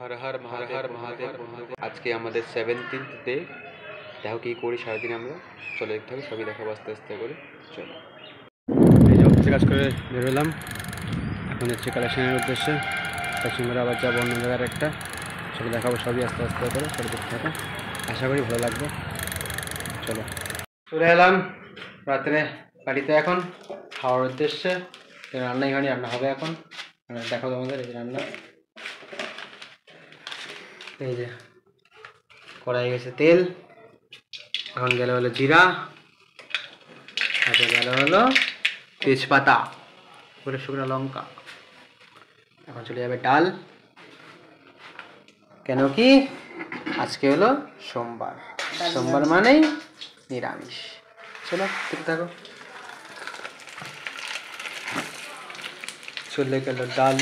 হর হর মহাদেব। আজকে আমাদের 17th day. দেখো কি করি সারাদিন আমরা। চলো দেখতে হবে, সবই দেখাবো আস্তে আস্তে করে। চলো, এই যে অফিসে কাজ করে বেরোলাম, এখন হচ্ছে কালেকশনের উদ্দেশ্যে। কালেকশন করে আবার যাবো অন্য জায়গার একটা। চলো দেখাবো সবই আস্তে আস্তে করে, চলো দেখতে থাকো, আশা করি ভালো লাগবে। চলো, চলে এলাম রাত্রে বাড়িতে এখন খাওয়ার উদ্দেশ্যে। রান্নাই হয়নি, রান্না হবে এখন। দেখো তোমাদের এই যে রান্না, এই যে কড়াই গেছে তেল, এখন গেল হলো জিরা, তারপরে গেল হলো তেজপাতা, পুরো শুকনো লঙ্কা। এখন চলে যাবে ডাল, কেন কি আজকে হলো সোমবার, সোমবার মানেই নিরামিষ। চলো ঠিক থাকো। চলে গেল ডাল,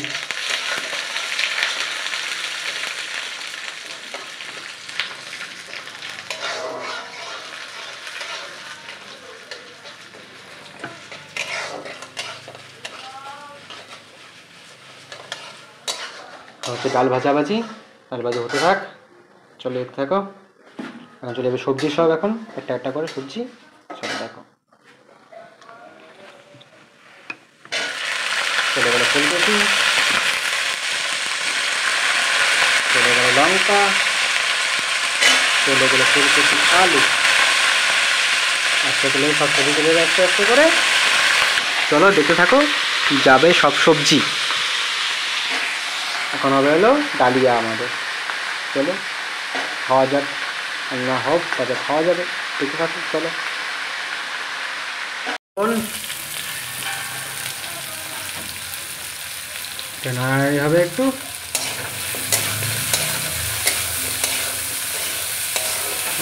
হচ্ছে ডাল ভাজাভাজি, ডাল ভাজি হতে থাক, চলে যেতে থাকো। এখন চলে যাবে সবজি সব, এখন একটা একটা করে সবজি। চলো দেখো, চলে গেল ফুলকপি, চলে গেল লঙ্কা, চলে গেল ফুলকপি আলু, আস্তে করে সব সবজি চলে আস্তে আস্তে করে। চলো দেখতে থাকো, যাবে সব সবজি। এখন হবে হলো ডালিয়া আমাদের। চলো খাওয়া যাক, না হোক তবে খাওয়া যাবে, দেখতে থাকো। চলো নাড়ানাড়ি হবে একটু,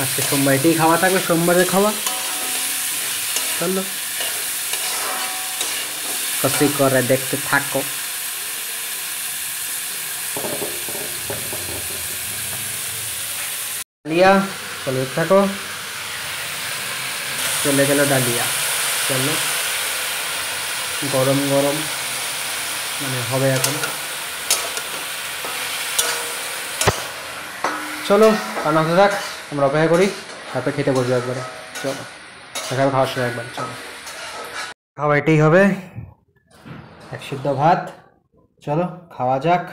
আজকে সোমবারটাই খাওয়া থাকবে, সোমবারের খাওয়া। চলো কষি করে দেখতে থাকো। ডালিয়া চলো দেখতে থাকো, চলে গেল ডালিয়া। চলো গরম গরম মানে হবে এখন। চলো রান্না হতে থাক, আমরা অপেক্ষা করি, তারপরে খেতে বসবো একবারে। চলো দেখাবো খাওয়ার সময় একবার। চলো খাওয়া এটাই হবে, এক সিদ্ধ ভাত। চলো খাওয়া যাক।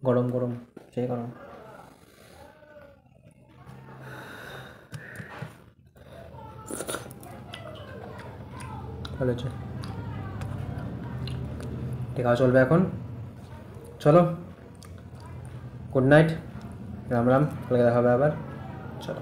গরম গরম, সেই গরম। ভালো হচ্ছে, খাওয়া চলবে এখন। চলো গুড নাইট, রাম রাম, কালকে দেখা হবে আবার। চলো।